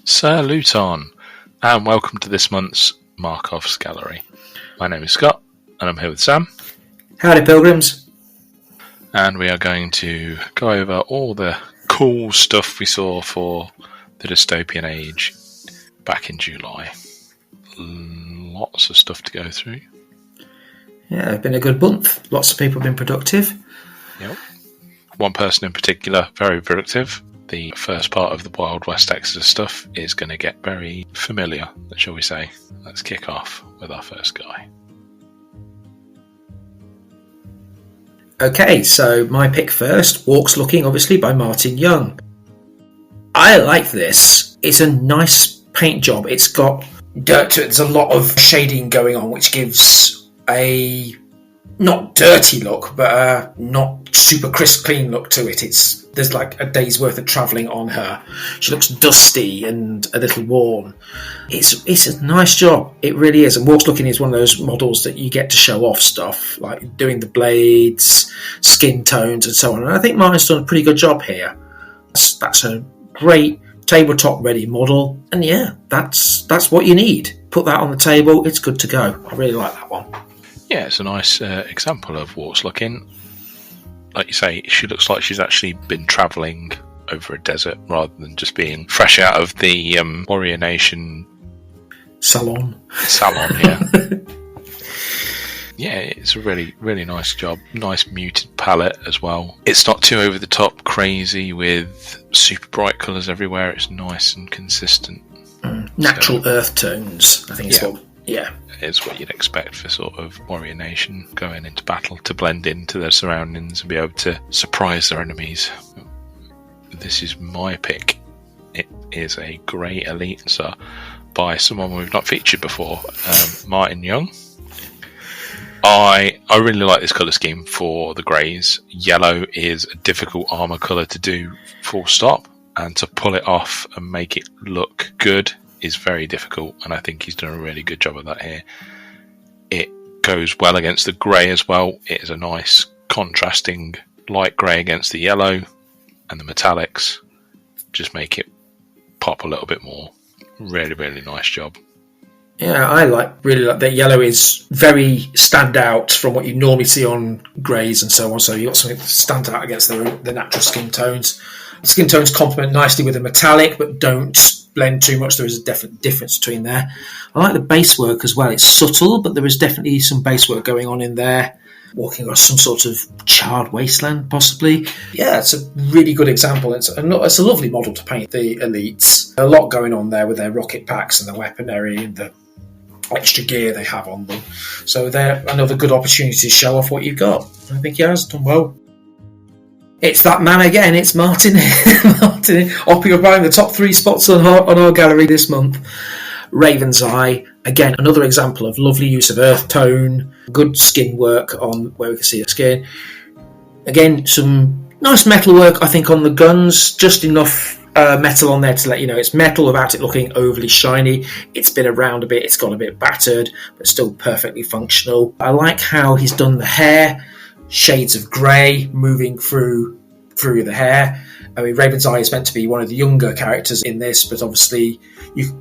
Saluton, and welcome to this month's Markov's Gallery. My name is Scott, and I'm here with Sam. Howdy, pilgrims. And we are going to go over all the cool stuff we saw for the Dystopian Age back in July. Lots of stuff to go through. Yeah, it's been a good month. Lots of people have been productive. Yep. One person in particular, very productive. The first part of the Wild West Exodus stuff is going to get very familiar, shall we say. Let's kick off with our first guy. Okay, so my pick first, Walks Looking, obviously, by Martin Young. I like this. It's a nice paint job. It's got dirt to it. There's a lot of shading going on, which gives a not dirty look, but a not super crisp, clean look to it. There's like a day's worth of travelling on her. She looks dusty and a little worn. It's a nice job. It really is. And Walks Looking is one of those models that you get to show off stuff, like doing the blades, skin tones, and so on. And I think Martin's done a pretty good job here. That's a great tabletop ready model. And yeah, that's what you need. Put that on the table. It's good to go. I really like that one. Yeah, it's a nice example of Walks Looking. Like you say, she looks like she's actually been travelling over a desert rather than just being fresh out of the Warrior Nation salon. Yeah. Yeah, it's a really, really nice job. Nice muted palette as well. It's not too over the top crazy with super bright colours everywhere. It's nice and consistent. Natural earth tones, I think it's what. Yeah. It's what you'd expect for sort of Warrior Nation going into battle, to blend into their surroundings and be able to surprise their enemies. This is my pick. It is a grey Elitzer by someone we've not featured before, Martin Young. I really like this colour scheme for the greys. Yellow is a difficult armour colour to do full stop, and to pull it off and make it look good is very difficult, and I think he's done a really good job of that here. It goes well against the grey as well. It is a nice contrasting light grey against the yellow, and the metallics just make it pop a little bit more. Really, really nice job. Yeah, I really like that. Yellow is very stand out from what you normally see on greys and so on, so you've got something that stands out against the natural skin tones. The skin tones complement nicely with the metallic, but don't blend too much. There is a definite difference between there. I like the base work as well. It's subtle, but there is definitely some base work going on in there. Walking across some sort of charred wasteland, possibly. Yeah, it's a really good example. It's a lovely model to paint, the Elites. A lot going on there with their rocket packs and the weaponry and the extra gear they have on them. So they're another good opportunity to show off what you've got. I think he has done well. It's that man again, it's Martin. Martin occupying the top 3 spots on our gallery this month. Raven's Eye, again, another example of lovely use of earth tone, good skin work on where we can see the skin. Again, some nice metal work, I think, on the guns, just enough metal on there to let you know it's metal without it looking overly shiny. It's been around a bit, it's got a bit battered, but still perfectly functional. I like how he's done the hair. Shades of grey moving through the hair. I mean, Raven's Eye is meant to be one of the younger characters in this, but obviously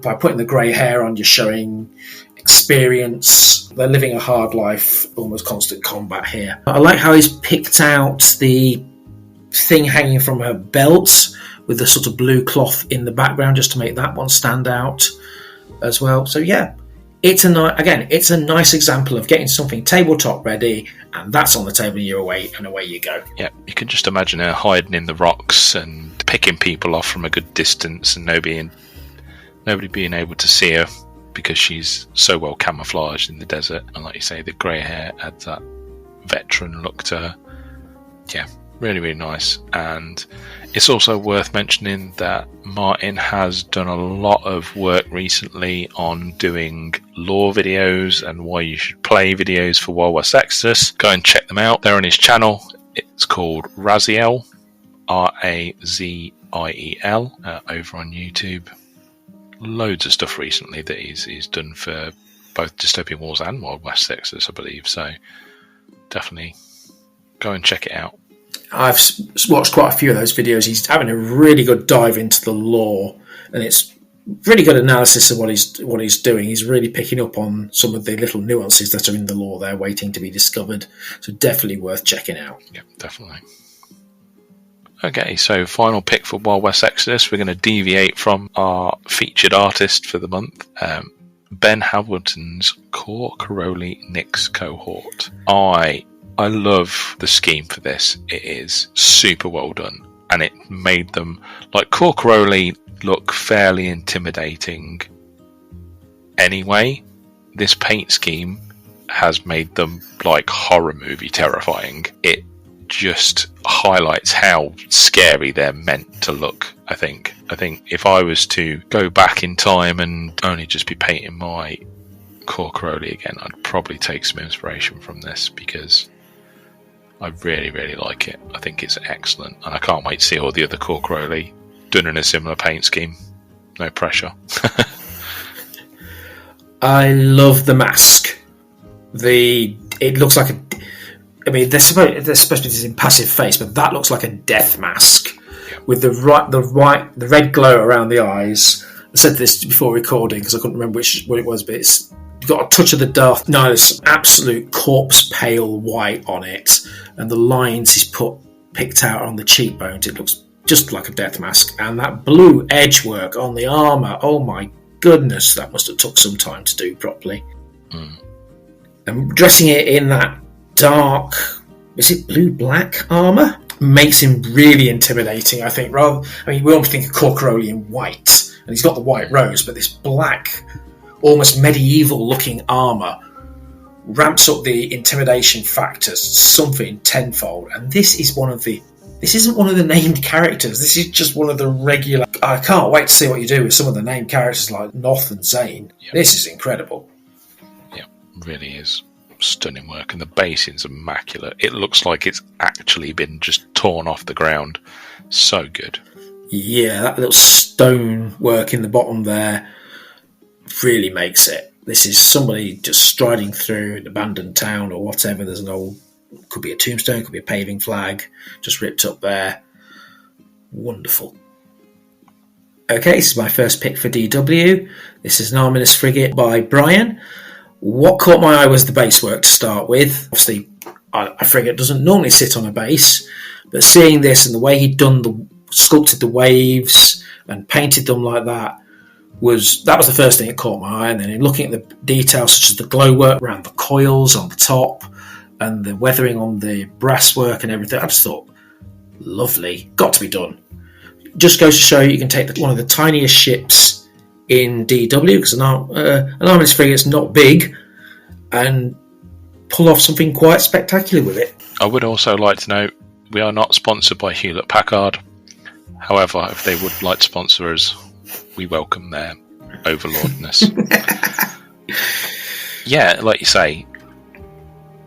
by putting the grey hair on, you're showing experience. They're living a hard life, almost constant combat here. I like how he's picked out the thing hanging from her belt with the sort of blue cloth in the background just to make that one stand out as well. So yeah, it's a nice example of getting something tabletop ready, and that's on the table and you're away, and away you go. Yeah, you can just imagine her hiding in the rocks and picking people off from a good distance, and nobody being able to see her because she's so well camouflaged in the desert. And like you say, the grey hair adds that veteran look to her. Yeah, really, really nice. And it's also worth mentioning that Martin has done a lot of work recently on doing lore videos and why you should play videos for Wild West Exodus. Go and check them out. They're on his channel. It's called Raziel, Raziel, over on YouTube. Loads of stuff recently that he's done for both Dystopian Wars and Wild West Exodus, I believe. So definitely go and check it out. I've watched quite a few of those videos. He's having a really good dive into the lore, and it's really good analysis of what he's doing. He's really picking up on some of the little nuances that are in the lore there, waiting to be discovered. So definitely worth checking out. Yeah, definitely. Okay, so final pick for Wild West Exodus. We're going to deviate from our featured artist for the month, Ben Hamilton's Core Caroli Nyx cohort. I love the scheme for this. It is super well done, and it made them, like, Core Caroli look fairly intimidating anyway. This paint scheme has made them like horror movie terrifying. It just highlights how scary they're meant to look. I think if I was to go back in time and only just be painting my Core Caroli again, I'd probably take some inspiration from this, because I really, really like it. I think it's excellent, and I can't wait to see all the other Core Caroli done in a similar paint scheme. No pressure. I love the mask. It looks like they're supposed to be this impassive face, but that looks like a death mask with the red glow around the eyes. I said this before recording because I couldn't remember what it was, but it's got a touch of the Darth Nihilus absolute corpse pale white on it, and the lines he's picked out on the cheekbones. It looks just like a death mask, and that blue edge work on the armour, oh my goodness, that must have took some time to do properly. And dressing it in that dark, is it blue-black armour? Makes him really intimidating, I think. We almost think of Core Caroli in white, and he's got the white rose, but this black, almost medieval-looking armour ramps up the intimidation factors something tenfold, and this isn't one of the named characters. This is just one of the regular. I can't wait to see what you do with some of the named characters like Noth and Zane. Yep. This is incredible. Yeah, really is stunning work, and the basing's immaculate. It looks like it's actually been just torn off the ground. So good. Yeah, that little stone work in the bottom there really makes it. This is somebody just striding through an abandoned town or whatever. There's an old, could be a tombstone, could be a paving flag, just ripped up there. Wonderful. Okay, this is my first pick for DW. This is an Arminus Frigate by Brian. What caught my eye was the base work to start with. Obviously, a frigate doesn't normally sit on a base, but seeing this and the way he'd sculpted the waves and painted them like that was the first thing that caught my eye. And then in looking at the details such as the glow work around the coils on the top and the weathering on the brasswork and everything, I just thought, lovely, got to be done. Just goes to show you can take one of the tiniest ships in DW, because an Arminus frigate's not big, and pull off something quite spectacular with it. I would also like to note, we are not sponsored by Hewlett Packard. However, if they would like to sponsor us, we welcome their overlordness. Yeah, like you say,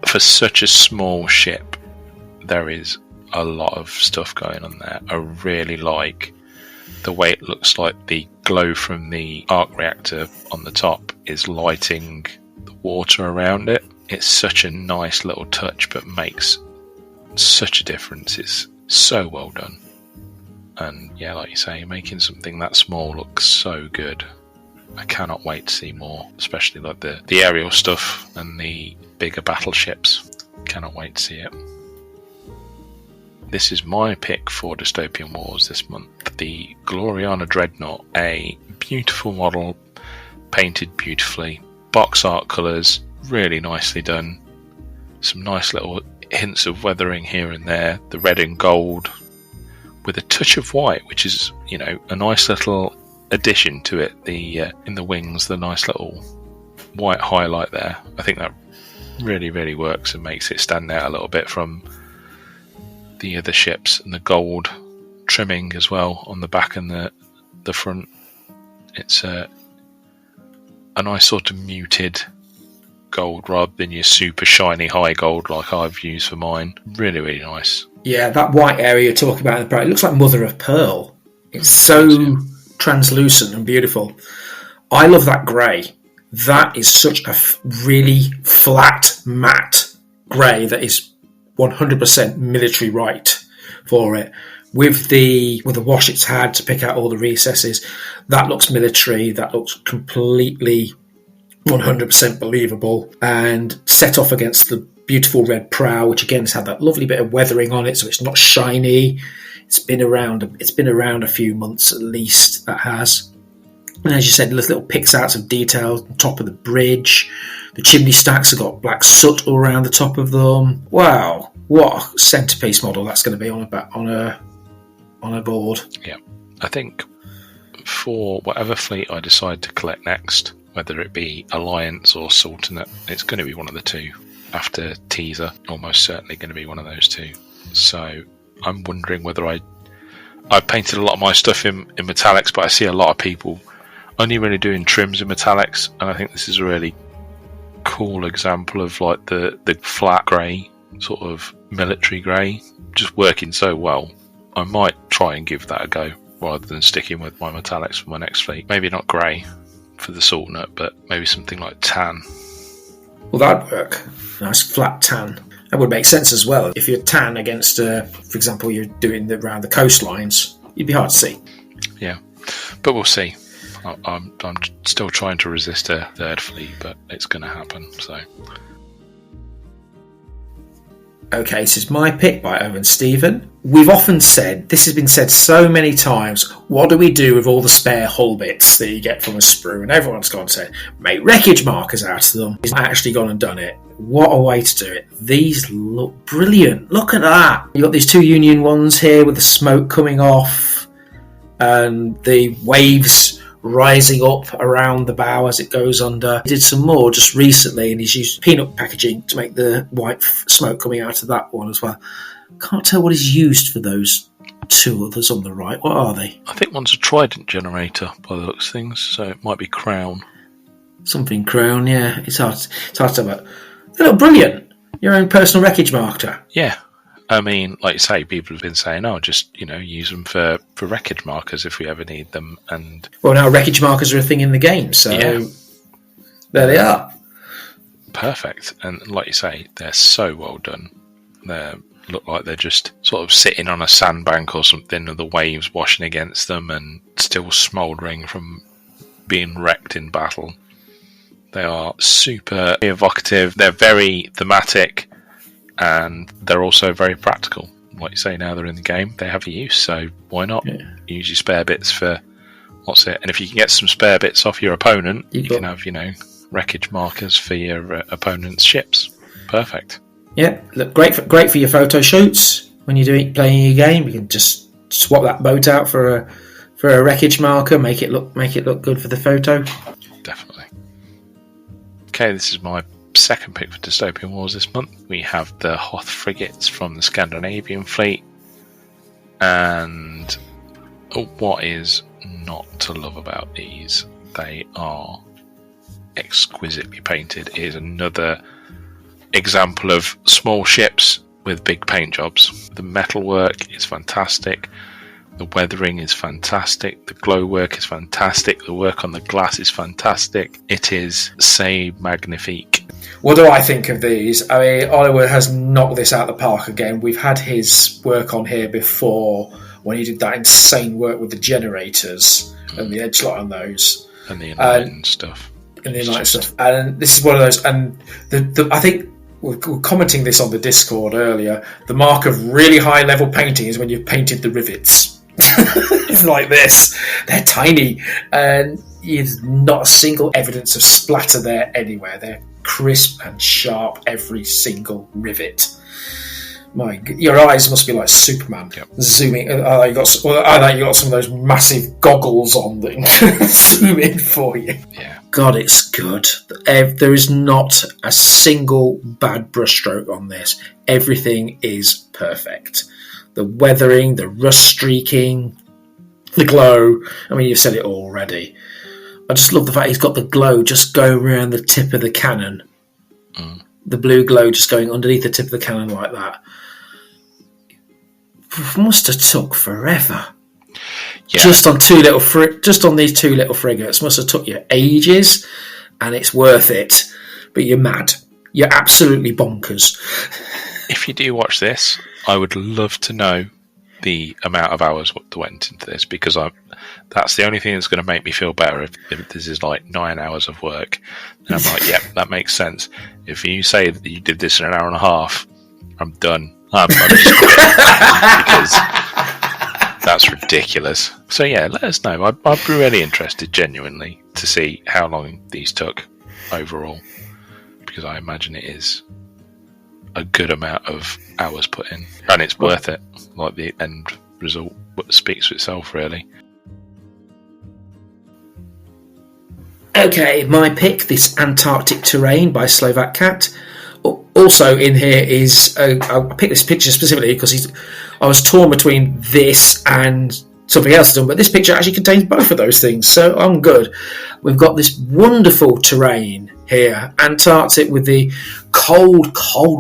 for such a small ship, there is a lot of stuff going on there. I really like the way it looks like the glow from the arc reactor on the top is lighting the water around it. It's such a nice little touch, but makes such a difference. It's so well done. And yeah, like you say, making something that small look so good. I cannot wait to see more, especially like the aerial stuff and the bigger battleships. Cannot wait to see it. This is my pick for Dystopian Wars this month. The Gloriana Dreadnought, a beautiful model, painted beautifully, box art colours, really nicely done. Some nice little hints of weathering here and there. The red and gold with a touch of white, which is, a nice little addition to it. In the wings, the nice little white highlight there. I think that really, really works and makes it stand out a little bit from the other ships, and the gold trimming as well on the back and the front. It's a nice sort of muted gold rather than your super shiny high gold like I've used for mine. Really, really nice. Yeah, that white area you're talking about in the bright, it looks like mother of pearl. It's so translucent and beautiful. I love that grey. That is such a really flat, matte grey that is 100% military right for it, with the wash it's had to pick out all the recesses. That looks military. That looks completely 100% believable, and set off against the beautiful red prow, which again has had that lovely bit of weathering on it, so it's not shiny. It's been around a few months at least. That has, and as you said, little picks out of detail on top of the bridge. The chimney stacks have got black soot all around the top of them. Wow, what a centerpiece model that's going to be on a board. Yeah, I think for whatever fleet I decide to collect next, whether it be Alliance or Sultanate, it's going to be one of the two. After Teaser, almost certainly going to be one of those two. So I'm wondering whether I've painted a lot of my stuff in metallics, but I see a lot of people only really doing trims in metallics, and I think this is a really cool example of like the flat grey, sort of military grey, just working so well. I might try and give that a go rather than sticking with my metallics for my next fleet. Maybe not grey for the Sultanate, but maybe something like tan. Well, that'd work. Nice flat tan. That would make sense as well. If you're tan against, for example, you're doing around the coastlines, you'd be hard to see. Yeah, but we'll see. I'm still trying to resist a third fleet, but it's going to happen. So, okay, this is my pick by Owen Stephen. We've often said, this has been said so many times, what do we do with all the spare hull bits that you get from a sprue? And everyone's gone and said, make wreckage markers out of them. He's actually gone and done it. What a way to do it. These look brilliant. Look at that. You've got these two Union ones here with the smoke coming off and the waves rising up around the bow as it goes under. He did some more just recently, and he's used peanut packaging to make the white smoke coming out of that one as well. Can't tell what he's used for those two others on the right. What are they? I think one's a Trident generator by the looks of things, so it might be Crown. Something Crown, yeah. It's hard to tell about. They look brilliant. Your own personal wreckage marker. Yeah. I mean, like you say, people have been saying, just, use them for wreckage markers if we ever need them. And well, now wreckage markers are a thing in the game, so yeah. There they are. Perfect. And like you say, they're so well done. They look like they're just sort of sitting on a sandbank or something, with the waves washing against them and still smouldering from being wrecked in battle. They are super evocative. They're very thematic. And they're also very practical. Like you say, now they're in the game, they have a use, so why not? Yeah. Use your spare bits for what's it? And if you can get some spare bits off your opponent, you can have, wreckage markers for your opponent's ships. Perfect. Yeah, look great for your photo shoots when you're playing your game. You can just swap that boat out for a wreckage marker, make it look good for the photo. Definitely. Okay, this is my second pick for Dystopian Wars this month. We have the Hoth frigates from the Scandinavian fleet, and what is not to love about these? They are exquisitely painted. It is another example of small ships with big paint jobs. The metalwork is fantastic. The weathering is fantastic. The glow work is fantastic. The work on the glass is fantastic. It is c'est magnifique. What do I think of these? I mean, Oliver has knocked this out of the park again. We've had his work on here before when he did that insane work with the generators and the edge light on those. And the enlightened stuff. And the enlightened stuff. And this is one of those. And I think we're commenting this on the Discord earlier. The mark of really high level painting is when you've painted the rivets. It's like this. They're tiny. And there's not a single evidence of splatter there anywhere. They're crisp and sharp, every single rivet. Your eyes must be like Superman. Yep. Zooming. You got some of those massive goggles on that zoom in for you. Yeah. God, it's good. There is not a single bad brushstroke on this. Everything is perfect. The weathering, the rust streaking, the glow. I mean, you've said it already. I just love the fact he's got the glow just going around the tip of the cannon. Mm. The blue glow just going underneath the tip of the cannon like that. Must have took forever. Yeah. Just on these two little frigates, must have took you ages, and it's worth it. But you're mad. You're absolutely bonkers. If you do watch this, I would love to know the amount of hours that went into this, because that's the only thing that's going to make me feel better if this is like 9 hours of work. And I'm like, yeah, that makes sense. If you say that you did this in an hour and a half, I'm done. I'm just quitting because that's ridiculous. So yeah, let us know. I'd be really interested, genuinely, to see how long these took overall, because I imagine it is a good amount of hours put in, and it's worth it. Like, the end result speaks for itself, really. Okay, my pick, this Antarctic Terrain by Slovak Cat. Also in here is, I picked this picture specifically because I was torn between this and something else done, but this picture actually contains both of those things, so I'm good. We've got this wonderful terrain here, Antarctic, with the cold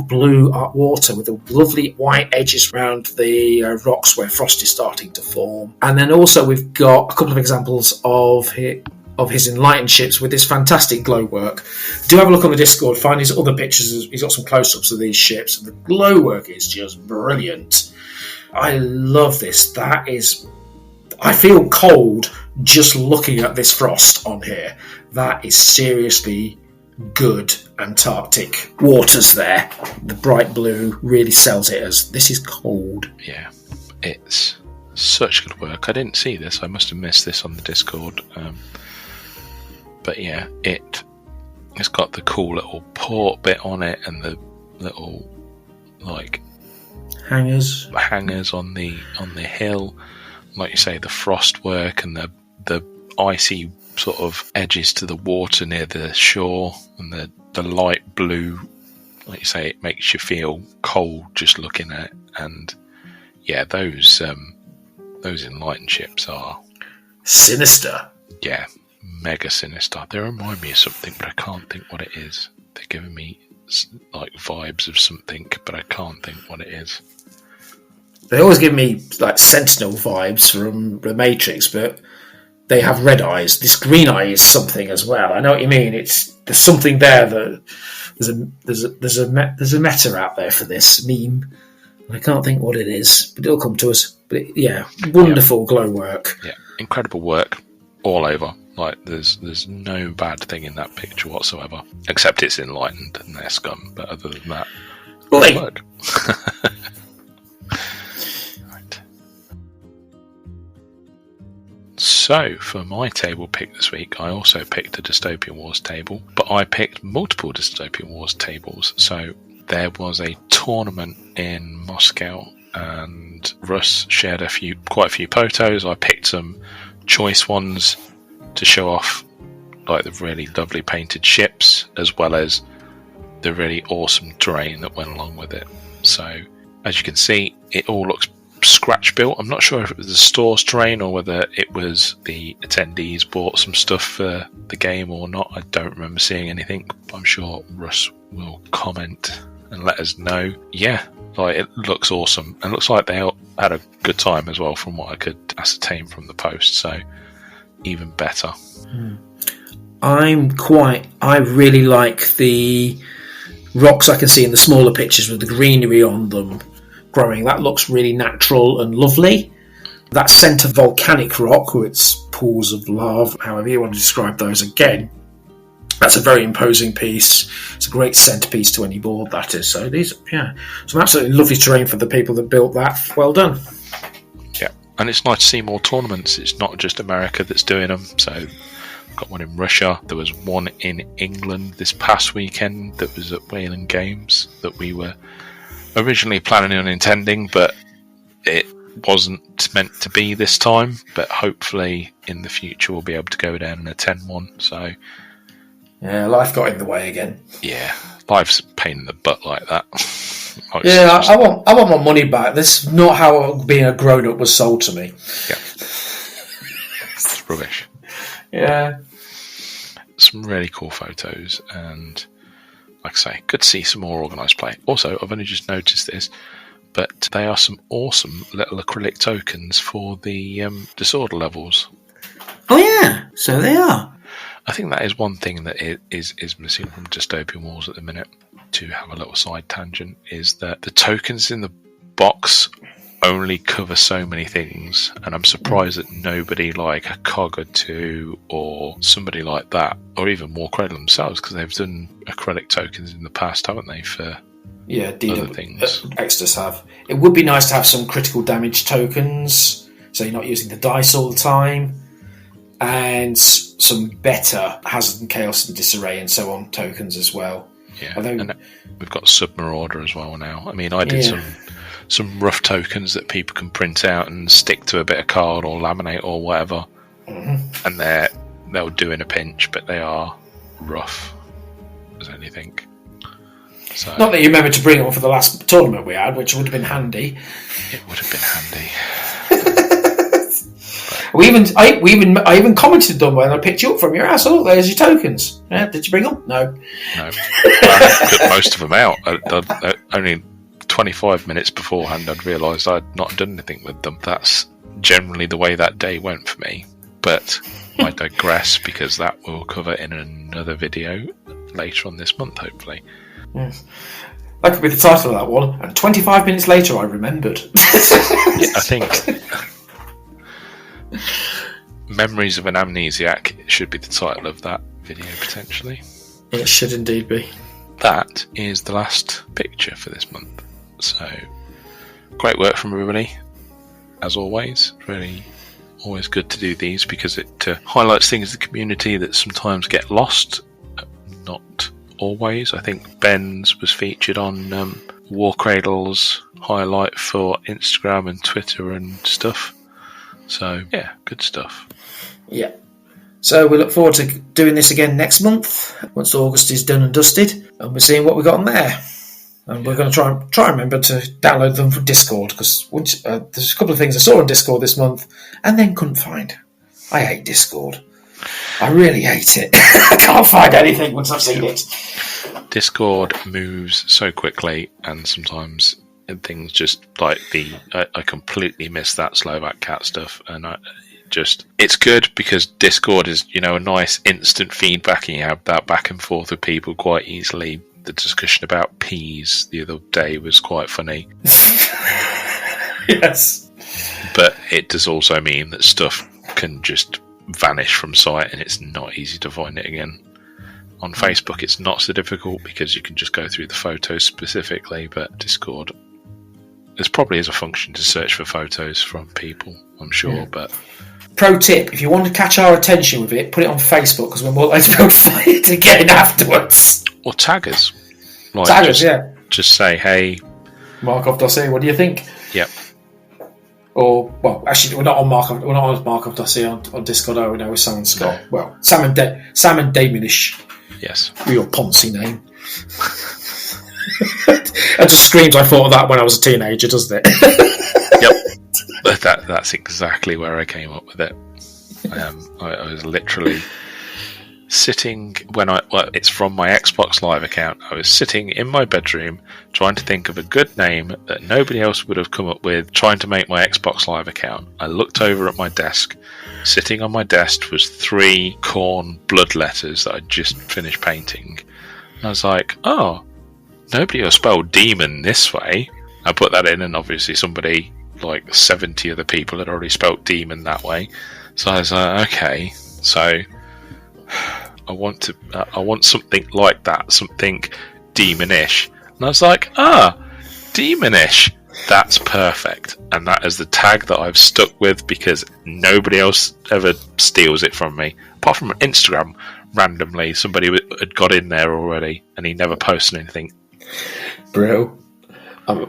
blue water with the lovely white edges around the rocks where frost is starting to form. And then also we've got a couple of examples of his enlightened ships with this fantastic glow work. Do have a look on the Discord, find his other pictures. He's got some close-ups of these ships, and the glow work is just brilliant. I love this. I feel cold just looking at this frost on here. That is seriously good Antarctic waters there. The bright blue really sells it as this is cold. Yeah, it's such good work. I didn't see this. I must have missed this on the Discord. But yeah, it's got the cool little port bit on it, and the little like hangers on the hill. Like you say, the frost work and the icy sort of edges to the water near the shore, and the light blue. Like you say, it makes you feel cold just looking at it. And yeah, those enlightened ships are sinister. Yeah, mega sinister. They remind me of something, but I can't think what it is. They're giving me like vibes of something, but I can't think what it is. They always give me like Sentinel vibes from the Matrix, but they have red eyes. This green eye is something as well. I know what you mean. There's something there that there's a meta out there for this meme. I can't think what it is, but it'll come to us. But wonderful glow work. Yeah, incredible work all over. Like there's no bad thing in that picture whatsoever, except it's enlightened and they're scum. But other than that, good work. Right. So for my table pick this week, I also picked a Dystopian Wars table, but I picked multiple Dystopian Wars tables. So there was a tournament in Moscow, and Russ shared quite a few photos. I picked some choice ones to show off, like the really lovely painted ships, as well as the really awesome terrain that went along with it. So as you can see, it all looks scratch built. I'm not sure if it was the store's terrain or whether it was the attendees bought some stuff for the game or not. I don't remember seeing anything. I'm sure Russ will comment and let us know. Yeah, like it looks awesome, and looks like they had a good time as well, from what I could ascertain from the post. So even better. I really like the rocks I can see in the smaller pictures with the greenery on them growing. That looks really natural and lovely. That centre volcanic rock with its pools of lava, however you want to describe those, again, that's a very imposing piece. It's a great centrepiece to any board, that is. So some absolutely lovely terrain for the people that built that. Well done. Yeah, and it's nice to see more tournaments. It's not just America that's doing them. So got one in Russia. There was one in England this past weekend that was at Wayland Games that we were originally planning on attending, but it wasn't meant to be this time. But hopefully in the future we'll be able to go down and attend one. So yeah, life got in the way again. Yeah, life's a pain in the butt like that. I want my money back. This is not how being a grown-up was sold to me. Yeah. It's rubbish. Yeah. Some really cool photos, and like I say, good to see some more organised play. Also, I've only just noticed this, but they are some awesome little acrylic tokens for the disorder levels. Oh yeah, so they are. I think that is one thing that is missing from Dystopian Wars at the minute, to have a little side tangent, is that the tokens in the box only cover so many things, and I'm surprised that nobody like a Cog or two or somebody like that, or even War Cradle themselves, because they've done acrylic tokens in the past, haven't they, for other things. Extras have. It would be nice to have some critical damage tokens, so you're not using the dice all the time, and some better Hazard and Chaos and Disarray and so on tokens as well. Yeah, and we've got Submarauder as well now. I mean, I did some rough tokens that people can print out and stick to a bit of card or laminate or whatever, and they'll do in a pinch, but they are rough as anything. So, not that you remember to bring on for the last tournament we had, which would have been handy. It would have been handy. I even commented on when I picked you up from your house. Oh, there's your tokens. Yeah, did you bring them? No. I put most of them out. Only 25 minutes beforehand, I'd realised I'd not done anything with them. That's generally the way that day went for me. But I digress, because that we'll cover in another video later on this month, hopefully. Yes. That could be the title of that one. And 25 minutes later, I remembered. Yeah, I think Memories of an Amnesiac should be the title of that video, potentially. It should indeed be. That is the last picture for this month. So, great work from everybody, as always. Really, always good to do these, because it highlights things in the community that sometimes get lost. Not always. I think Ben's was featured on War Cradle's highlight for Instagram and Twitter and stuff. So, yeah, good stuff. Yeah. So we look forward to doing this again next month, once August is done and dusted, and we're seeing what we got on there. And we're going to try and remember to download them from Discord, because there's a couple of things I saw on Discord this month and then couldn't find. I hate Discord. I really hate it. I can't find anything once I've seen it. Discord moves so quickly, and sometimes things just like I completely missed that Slovak cat stuff, and it's good because Discord is, a nice instant feedback, and you have that back and forth with people quite easily. The discussion about peas the other day was quite funny. Yes. But it does also mean that stuff can just vanish from sight, and it's not easy to find it again. On Facebook it's not so difficult, because you can just go through the photos specifically, but Discord, there's probably is a function to search for photos from people, I'm sure, but... Pro tip, if you want to catch our attention with it, put it on Facebook, because we're more likely to be able to find it again afterwards. Or tag us. Just say, hey... Markov dossier, what do you think? Yep. Or, well, actually, we're not on Markov dossier on Discord, are we? No, we're Sam and Scott. No. Well, Sam and Damonish. Yes. Real Ponzi name. It just screams I thought of that when I was a teenager, doesn't it? Yep. That's exactly where I came up with it. I was literally sitting it's from my Xbox Live account. I was sitting in my bedroom trying to think of a good name that nobody else would have come up with, trying to make my Xbox Live account. I looked over at my desk. Sitting on my desk was 3 Khorne blood letters that I'd just finished painting. And I was like, oh, nobody will spell demon this way. I put that in, and obviously somebody, like 70 other people, had already spelt demon that way. So I was like, okay, so I want something like that, something demonish. And I was like, demonish. That's perfect. And that is the tag that I've stuck with, because nobody else ever steals it from me. Apart from Instagram, randomly, somebody had got in there already, and he never posted anything. Bro,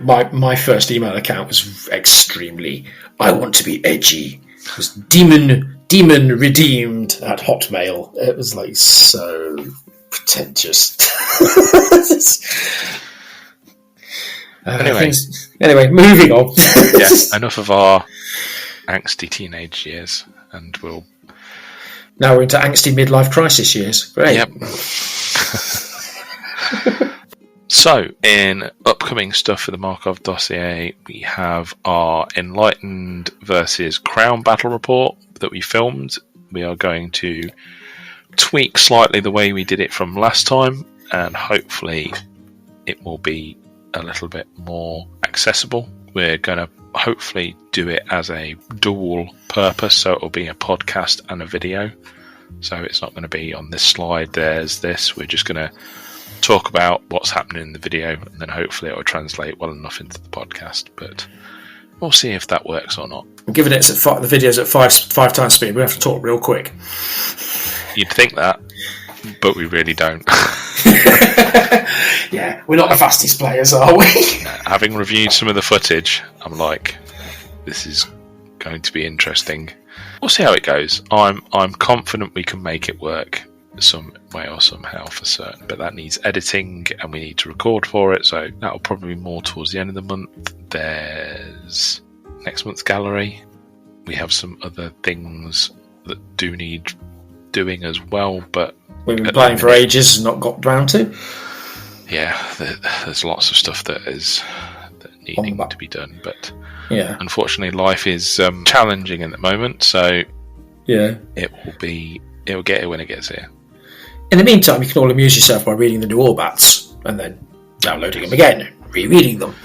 my first email account was extremely, I want to be edgy. It was Demon Redeemed at Hotmail. It was like so pretentious. Anyway, moving on. Yes, enough of our angsty teenage years, and now we're into angsty midlife crisis years. Great. Yep. So, in upcoming stuff for the Markov dossier, we have our Enlightened versus Crown battle report that we filmed. We are going to tweak slightly the way we did it from last time, and hopefully it will be a little bit more accessible. We're going to hopefully do it as a dual purpose, so it'll be a podcast and a video. So it's not going to be on this slide, there's this. We're just going to talk about what's happening in the video, and then hopefully it will translate well enough into the podcast. But we'll see if that works or not. Given it's the video's at five times speed, we have to talk real quick. You'd think that, but we really don't. Yeah, we're not the fastest players, are we? Having reviewed some of the footage, I'm like, this is going to be interesting. We'll see how it goes. I'm confident we can make it work some way or somehow for certain, but that needs editing and we need to record for it, so that'll probably be more towards the end of the month. There's next month's gallery. We have some other things that do need doing as well, but we've been playing for ages and not got round to. Yeah, there's lots of stuff that is needing to be done, but yeah, unfortunately life is challenging at the moment, so yeah, it'll get here when it gets here. In the meantime, you can all amuse yourself by reading the new Orbats and then downloading them again, rereading them.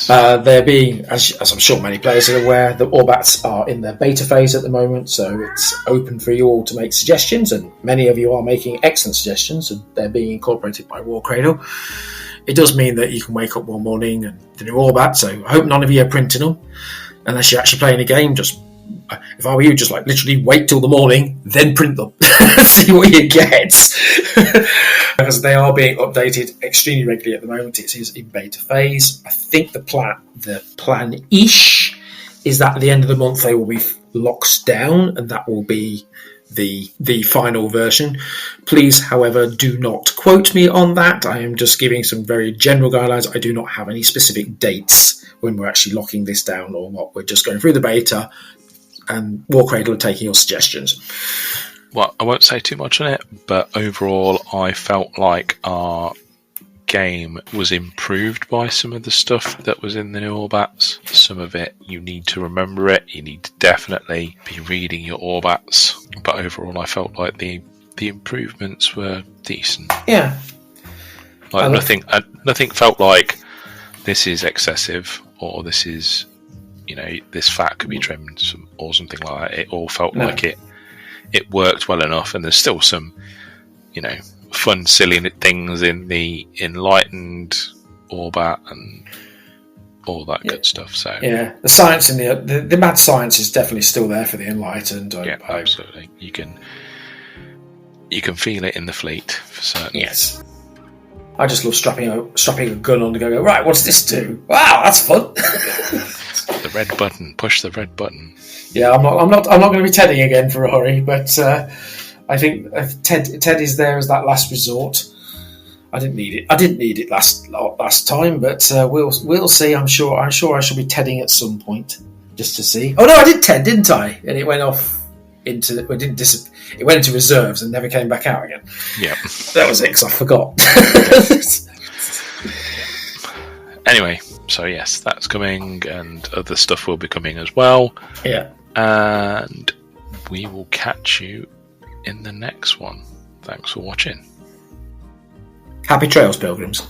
They're being, as I'm sure many players are aware, the Orbats are in their beta phase at the moment, so it's open for you all to make suggestions, and many of you are making excellent suggestions, and they're being incorporated by War Cradle. It does mean that you can wake up one morning and the new Orbat, so I hope none of you are printing them, unless you're actually playing a game. Just, if I were you, just like literally wait till the morning, then print them, see what you get. Because they are being updated extremely regularly at the moment. It is in beta phase. I think the plan-ish is that at the end of the month they will be locked down, and that will be the final version. Please, however, do not quote me on that. I am just giving some very general guidelines. I do not have any specific dates when we're actually locking this down or what. We're just going through the beta, and War Cradle are taking your suggestions. Well, I won't say too much on it, but overall I felt like our game was improved by some of the stuff that was in the new Orbats. Some of it, you need to remember it. You need to definitely be reading your Orbats. But overall, I felt like the improvements were decent. Yeah. Like nothing felt like this is excessive or this is, this fat could be trimmed or something like that. It all felt like it worked well enough, and there's still some, fun, silly things in the enlightened Orbat and all that good stuff. So yeah, the science and the mad science is definitely still there for the enlightened. Absolutely. You can feel it in the fleet for certain. Yes. I just love strapping a gun on to go, right, what's this do? Wow, that's fun. The red button. Push the red button. Yeah, I'm not going to be tedding again for Rory, but I think Ted is there as that last resort. I didn't need it last time, but we'll see. I'm sure I shall be tedding at some point just to see. Oh no, I did Ted, didn't I? And it went off it went into reserves and never came back out again. Yeah, that was it, because I forgot. Anyway, so yes, that's coming, and other stuff will be coming as well. Yeah, and we will catch you in the next one. Thanks for watching. Happy trails, pilgrims.